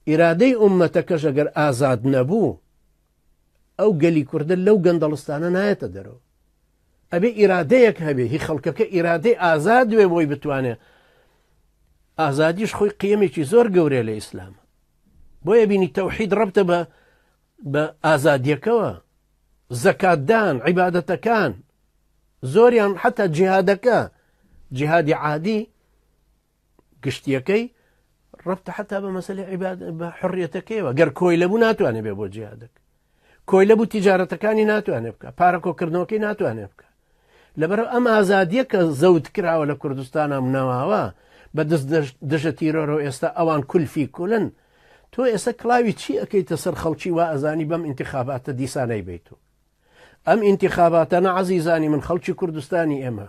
ئیرادەی ئومەتەکەش ئەگەر ئازاد نەبوو ئەو گەلی کوردە لەو گەندەڵستانە نایەتە دەرەوە. ئەبێ ئیرادەیەک هەبێ، هی خەڵکەکە ئیرادەی ئازاد دوێ بۆی بتوانێت. ئازادیش خۆی قیەمێکی زۆر گەورەیە لە ئیسلام. بۆیە بینی تەوحید ڕەبتە بە ئازادیەکەوە. زەکاتدان، عیبادەتەکان زۆریان حتا جیهادەکە، جیهادی عادی گشتیەکەی ڕەبتە حتا بە مەسەلەی بە حڕیەتەکەیەوە. گەر کۆی لەبوو ناتوانێت بێ بۆ جیهادەکە، کۆی لەبوو تیجارەتەکانی ناتوانێت بکە، پارەکۆکردنەوەکەی ناتوانێت بکە. لەبەرەوە ئەم ئازادیە کە زەوت کراوە لە کوردستانە منەواوە بە دژە تیرۆرە و ئێستا ئەوان کولفی کولن، تۆ ئێستا کڵاوی چی ئەەکەیتە سەر خەڵکی وا ئەزانی بەم ئینتیخاباتە دیسانەی بیت و ئەم ئینتیخاباتەنە عەزیزانی من خەڵکی کوردستانی ئێمە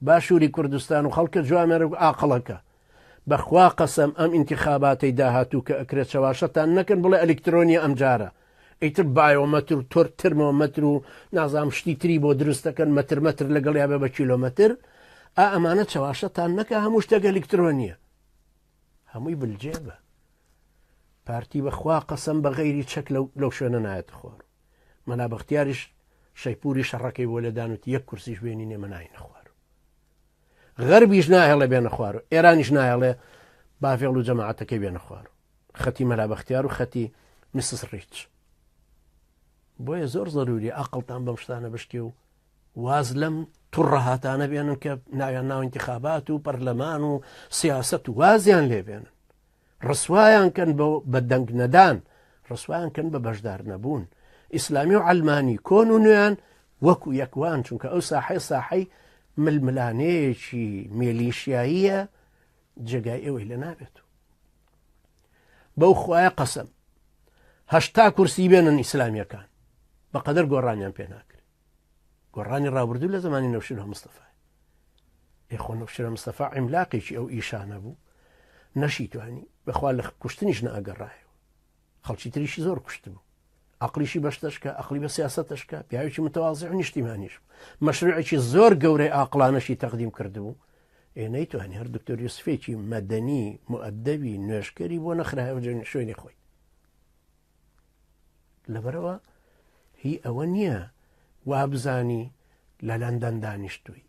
باشووری کوردستان و خەڵکە جوامێرە و ئاقڵەکە بەخوا قەسەم ئەم ئینتیخاباتی داهاتوو کە ئەکرێت چاواشەتان نەکەن بڵێ ئەلکترۆنیە ئەم جارە ئیتر بایۆمەتر و تۆر ترمۆمەتر و نازام شتی تری بۆ دروستەکەن مەتر لەگەڵ یا بێ بە کیلۆمەتر ئەمانە چاواشەتان نەکە هەموو شتێک ئەلکترۆنیە، هەمووی بلجێبە. پارتی بەخوا قەسەم بە غەیری چەک لەو شوێنە نایەتە خوار. مەلا بەختیاریش شەیپوری شەڕەکەی بۆ لێدانوت یەک کورسیش بێنینێ مە ناینە خوار. غەربیش ناهێڵێ بێنە خوار و ئێرانیش نایەڵێ بافێڵ و جەماعەتەکەی بێنە خوار. خەتی مەلا بەختیار و خەتی مسز ڕیچ. بۆیە زۆر زەروری ئاقڵتان بەم شتانە بشتێ و واز لەم توڕە هاتانە بێنن کە ناویان ناو ئینتیخابات و پەرلەمان و سیاسەت و وازیان لێ بێنن، ڕسوایان کەن بە دەنگ نەدان، ڕسوایان کەن بە بەشدار نەبوون. ئیسلامی و عەلمانی کۆن و نوێیان وەکو یەکوان، چونکە ئەو ساحەی ململانەیەکی مێلیشیاییە جێگای ئێوەی لە نابێت. بەو خوایە قەسەم 80 کورسی بێنن ئیسلامیەکان بەقەدەر گۆڕانیان پێ ناکرێت. گۆڕانی ڕابردوو لە زمانی نەوشیرۆ مستەفای ئێخۆ نەوشیرۆ مستەفا عیملاقێکی ئەو ئیشانە بوو، نەشی توانی بەخوا لە کوشتنیش نەئەگەڕایەوە. خەڵکی تریشی زۆر کوشت بوو، عقلیشی بەشتەشکە، عقلی بە سیاسەتەشکە، پیاوێکی متەواضع و نیشتیمانیش بوو، مەشروعێکی زۆر گەورەی عاقڵانەشی تەقدیم کردبوو. نەیتوانی هەر دکتۆر یوسفێکی مەدەنی مؤدەبی نوێشکەری بۆ نەخرایەوە شوێنی خۆی. لەبەرەوە هی ئەوە نییە وا بزانی لە لەندەن دانیشتووی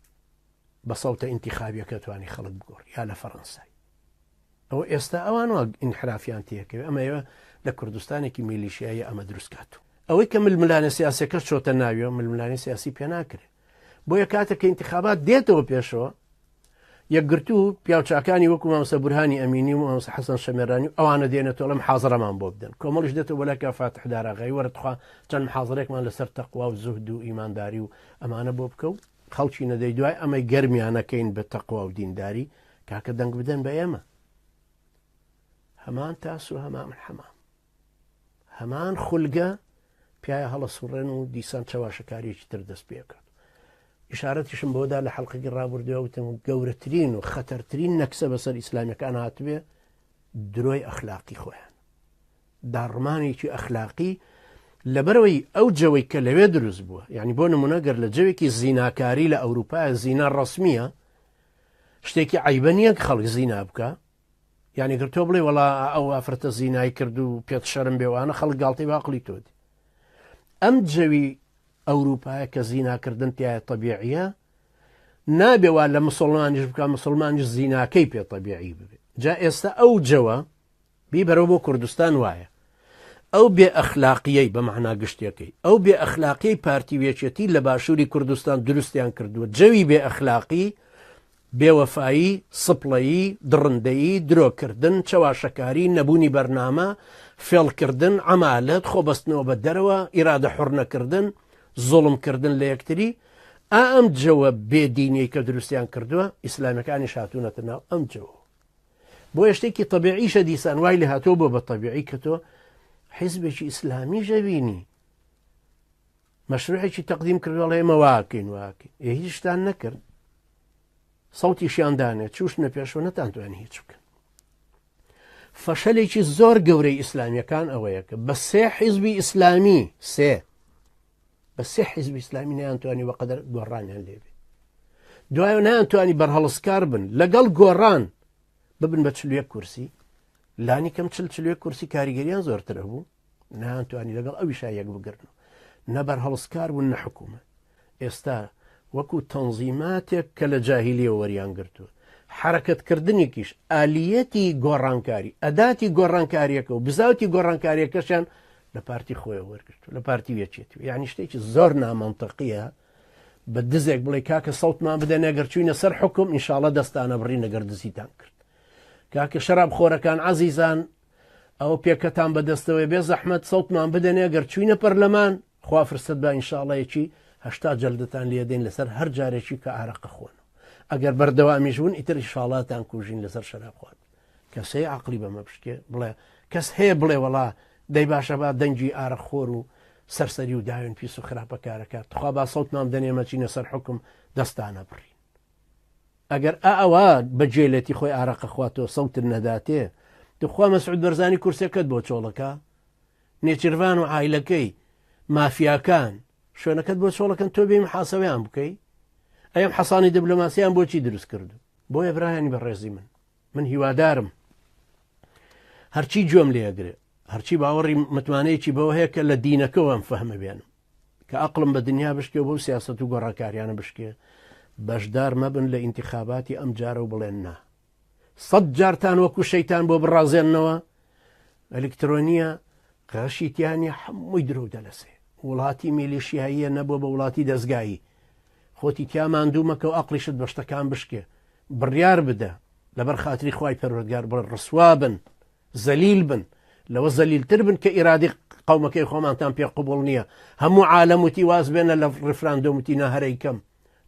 بە سەوتە ئینتیخابیەکە توانی خەڵک بگۆڕ یا لە فەڕەنسای. ئەوە ئێستا ئەوان وە ئینحرافیان تێکەوێ. ئەمەوە لە کوردستانێکی میلیشیایە ئەمە دروستکات. ئەوەی کە ململانە سیاسەکە چۆتە ناویەوە ململانی سیاسی پێ ناکرێت. بۆیە کاتێک کە ئینتیخابات دێتەوە پێشەوە یەکگرتوو پیاوچاکانی وەکو مامۆستا بورهانی ئەمینی و مامۆستا حەسەن شەمێرانی ئەوانە دێنێتەوە لەم حازڕەمان بۆ بدەن. کۆمەڵیش دێتەوە بۆ لای فاتح داراغایی وەرتخوا چەند محازڕێکمان لەسەر تەقوا و زوهد و ئیمانداری و ئەمانە بۆ بکە و خەڵکی نەدەی دوای ئەمەی گەرمیانەکەین بە تەقوا و دینداری کاکە دەنگ بدەن بە ئێمە. هەمان تاس و هەمان حەمام، هەمان خولگە پیایە هەڵە سوڕێن و دیسان چاواشەکاریەکی تر دەست پێکات. ئشارەتیشم بۆدا لە حەڵقەی ڕابردووەوتم گەورەترین و خەتەرترین نەکسە بەسەر ئیسلامیەکان هاتوێ درۆی ئەخلاقی خۆیان، داڕمانێکی ئەخلاقی لەبەرەوەی ئەو جەوەی کە لەوێ دروست بووە. یعنی بۆ نمونە گەر لە جەوێکی زیناکاری لە ئەوروپا زینا ڕەسمیە شتێکی عیبە نییە خەڵک زینا بکە، یعنی گر تۆ بڵێ وەڵا ئەو ئافرەتە زینای کرد و پێت شەرم بێوانە خەڵک گاڵتەی باقلی تۆدی. ئەم جەوی ئەوروپایە کە زیناکردن تایە تەبیعیە نابێوا لە مسلمانیش بکە مسلمانیش زیناکەی پێ تەبیعی ببێ. جا ئێستا ئەو جەوە بیبەرەوە بۆ کوردستان وایە ئەو بێ ئەخلاقیەی بە مەعنا گشتیەکەی ئەو بێ ئەخلاقی پارتیوێچێتی لە باشووری کوردستان دروستیان کردووە. جەوی بێ ئەخلاقی، بێوەفایی، سپڵەیی، دڕندەیی، درۆکردن، چەواشەکاری، نەبوونی بەرنامە، فێڵکردن، عەمالەت، خۆبەستنەوە بە دەرەوە، ئیرادە حوڕ نەکردن، زوڵمکردن لە یەکتری. ئەم جەوە بێدینیەی کە دروستیان کردووە ئیسلامیەکانیش هاتوونەتە ناو ئەم جەوە. بۆ شتێکی تەبیعیشە دیسان وای لێ هاتۆ بۆ بە تەبیعی کە تۆ حیزبێکی ئیسلامی ژەبینی مەشروعێکی تەقدیم کردوڵێ ئێمە واکەین هیچ شتان نەکرد، سەوتیشیان دانێت چوشنە پێشەوە نەتانتوانی هیچ بکەن. فەشەلێکی زۆر گەورەی ئیسلامیەکان ئەوەیە کە بە سێ حیزبی ئیسلامی بە سێ حیزبی ئیسلامی نەیانتوانی وەقەدەر گۆڕانیان لێبێ. دوایە نەیانتوانی بەرهەڵسکار بن لەگەڵ گۆڕان ببن بە 41 کورسی لانی کەم چلوێ کورسی کاریگەریان زۆرتر بوو نانتوانی لەگەڵ ئەوی شایەک بگرن نەبەر هەڵسکار بوون نەحکوومەت ئێستا وەکو تەنزیماتێک کە لە جاهیلیە وەریان گرتووە حرەکەتکردنێکیش ئالیەتی گۆڕانکاری ئەداتی گۆڕانکاریەکە و بزاوتی گۆڕانکاریەکەشیان لە پارتی خۆی وەرگرتو لە پارتی وێچێتی یعنی شتێکی زۆر نامەنتەقیە بە دزێک بڵێ کاکە سەڵتمان بدەن ئەگەر چوینە سەر حکم ئینشاڵە دەستانە بڕی نەگەر دزیتان کرد کاکە شەراب خۆرەکان عەزیزان ئەو پێکەتان بەدەستەوەی بێ زەحمەت سەڵتمان بدەن ئەگەر چوینە پەرلەمان خوا فرسەت بە ئینشاڵەیەکی 80 جەلدتان لێدەین لەسەر هەر جارێکی کە ئارەقە خۆن ئەگەر بەردەوامیش بوون ئیتر ئینشاڵاتان کوژین لەسەر شەراب خوارد کەسەی عەقڵی بەمە بشکێ بڵێ کەس هەیە بڵێ وەڵا دەی باشە با دەنگی ئارەخۆر و سەرسەری و داوێن پیس و خراپەکارەکات خوا با سەڵتمان بدەنێمە چینە سەر حکم دەستانە بڕین ئەگەر ئەوە بەجێلێتی خۆی ئارەقە خواتەوە سەوتر نەداتێ دخوا مەسعود بەرزانی کورسەکەت بۆ چۆڵەکە نێچیروان و عایلەکەی مافیاکان شوێنەکەت بۆ چۆڵەکەن تۆ بێ محاسەوەیان بکەی ئەم حەسانی دیبلۆماسییان بۆچی دروست کردو بۆیە برایانی بەڕێزی من هیوادارم هەرچی گوێم لێگرێ هەرچی باوەڕی متمانەیەکی بەوە هەیە کە لە دینەکەەوە ئەم فەهمە بێنم کە عەقڵم بە دنیا بشکێ و بۆ سیاسەت و گۆڕانکاریانە بشکێ بەشدار مەبن لە ئینتیخاباتی ئەم جارە و بڵێن نا 100 جارتان وەکو شەیتان بۆ بڕازێننەوە ئەلکترۆنیە قەشیتیانی هەمووی درۆ دەلەسێ وڵاتی میلیشیاییە نەبووە بە وڵاتی دەستگایی خۆتی تیا ماندوومەکە و عەقڵیشت بە شتەکان بشکێ بڕیار بدە لەبەر خاتری خوای پەروەردگار بڵێ ڕسوا بن زەلیل بن لەوە زەلیلتر بن کە ئیرادی قەومەکەی خۆمانتان پێ قوبوڵ نییە هەموو عالەم وتی واز بێنە لە ڕفراندۆم وتی نەهەرەی کەم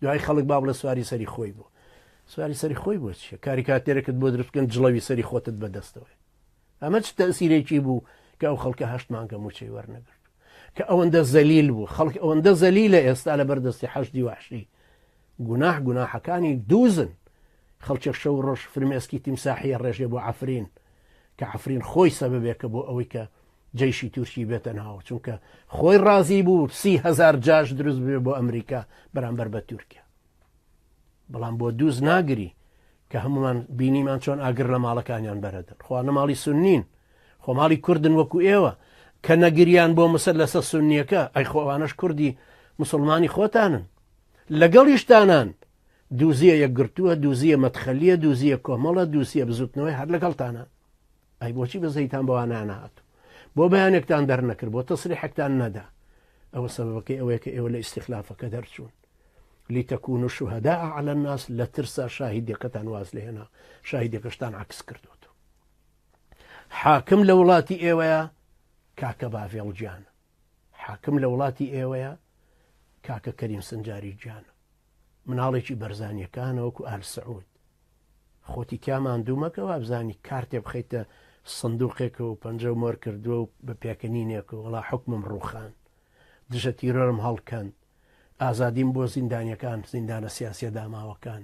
دوای خەڵک با بڵێ سواری سەری خۆی بوو سواری سەری خۆی بۆ چیە کاریکاتێرەکەت بۆ دروستکەن جڵەوی سەری خۆتت بەدەستەوەی ئەمە چ تەئسیرێکی بوو کە ئەو خەڵکە 8 مانگە موچەی وەرنەگرت کە ئەوەندە زەلیل بوو خەڵک ئەوەندە زەلیلە ئێستا لە بەردەستی حەشدی وحشی گوناحەکانی دووزن خەڵکێک شەو ڕۆژ فرمێسکی تیمساحیە ڕێژێ بۆ عەفرین کە عەفرین خۆی سەبەبێکە بۆ ئەوەی کە جەیشی تورکی بێتە ناوە چونکە خۆی ڕازی بوو 30,000 جاش دروست بێ بۆ ئەمریکا بەرامبەر بە تورکیا بەڵام بۆ دووز ناگری کە هەمومان بینیمان چۆن ئاگر لە ماڵەکانیان بەرەدەن خوا نەماڵی سنین خۆ ماڵی کوردن وەکو ئێوە کە نەگریان بۆ مسل لەسەر سنیەکە ئەی خۆوانش کوردی مسلمانی خۆتانن لەگەڵیشتانان دووزیە یەکگرتووە دووزیە مەتخەلیە دووزیە کۆمەڵە دووسیە بزوتنەوەی هەر لەگەڵتانە ئەی بۆچی بەزەیتان بەوانە نەهاتوو بۆ بەیانێکتان دەرنەکرد بۆ تەسریحێکتان نەدا ئەوە سەبەبەکەی ئەوەیە کە ئێوە لە ئیستیخلافەکە دەرچوون لتكونوا شهداء على الناس لا ترسى شاهدێکەتان واز لێهێنا شاهدێکەشتان عکس کردوتەوە حاکم لە وڵاتی ئێوەیە کاکە باڤێڵ گیانە حاکم لە وڵاتی ئێوەیە کاکە کەریم سنجاری گیانە مناڵێکی بەرزانیەکانە وەکو ئال سعود خۆتی تیا ماندوومەکەوە بزانی کارتێ بخەیتە سندوقێکە و پەنجە و مۆر کردووە و بە پێکەنینێکە وڵا حکمم ڕووخان دژە تیرۆرم هەڵکەن ئازادیم بۆ زیندانیەکان زیندانە سیاسیە داماوەکان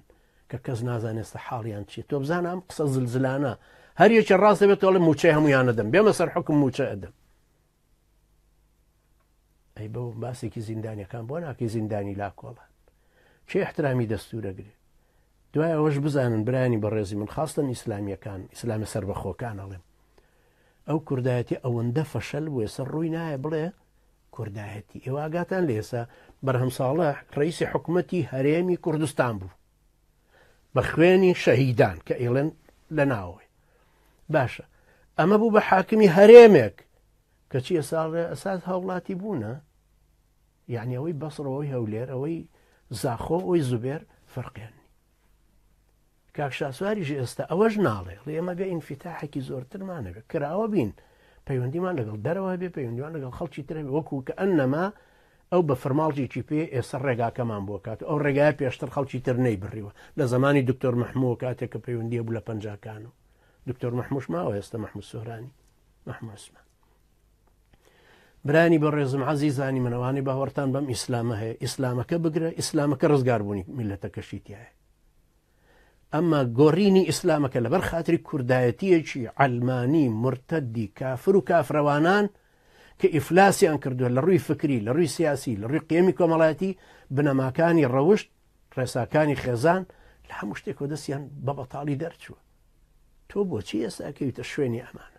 کە کەس نازانێستە حاڵیان چیە تۆ بزانم قسە زلزلانە هەر یەکێ ڕاست دەبێت تۆڵێ موچەی هەمویانە دەم بێمە سەر حکم موچە ئەدەم ئەی بە باسێکی زیندانیەکان بۆ ناکەی زیندانی لاکۆڵات چێ احترامی دەستورەگرێ دوای ئەوەش بزانن برانی بەڕێزی من خاستن ئیسلامیەکان ئیسلامی سەربەخۆکان ئەڵێم ئەو کوردایەتی ئەوەندە فەشەل بووە سەر ڕووی نایە بڵێ کوردایەتی ئێوە ئاگاتان لە ئێستا بەرهەم ساڵح ڕئیسی حکوومەتی هەرێمی کوردستان بوو بە خوێنی شەهیدان کە ئێڵێن لە ناوەوەی باشە ئەمە بوو بە حاکمی هەرێمێک کە چیە ساڵێ ئەساس هەوڵاتی بوونە یعنی ئەوەی بەسڕەوەی هەولێر ئەوەی زاخۆ ئەوەی زوبێر فەرقیان کاک شاسواریژ ئێستا ئەوەش ناڵێ لە ئێمە بێ ئینفتاحێکی زۆرترمانەبێت کراوە بین پەیوەندیمان لەگەڵ دەرەوە بێ پەیوەندیوان لەگەڵ خەڵکی ترە وەکو کە ئەنەما ئەو بە فەرماڵێکی پێ ئێستا ڕێگاکەمان بۆ کات ئەو ڕێگای پێشتر خەڵکی تر نەی بڕیوە لە زمانی دکتۆر مەحموو کاتێک کە پەیوەندیە بوو لە پەنجاکان و دکتۆر مەحمووش ماوە ئێستا مەحموود سۆرانی مەحموود عوسمان برانی بە ڕێزم عەزیزانی منەوانی باوەڕتان بەم ئیسلامە هەیە ئیسلامەکە بگرە ئیسلامەکە ڕزگاربوونی میلەتەکەشیتیایە ئەمما گۆڕینی ئیسلامەکە لەبەر خاتری کوردایەتیەکی عەلمانی مرتەدی کافر و کافرەوانان کە ئیفلاسیان کردووە لە ڕووی فکری لە ڕووی سیاسی لە ڕووی قیەمی کۆمەڵایەتی بنەماکانی ڕەوشت ڕێساکانی خێزان لە هەموو شتێکەوە دەستیان بە بەتاڵی دەرچووە تۆ بۆچی ئێستا کەویتە شوێنی ئەمانە؟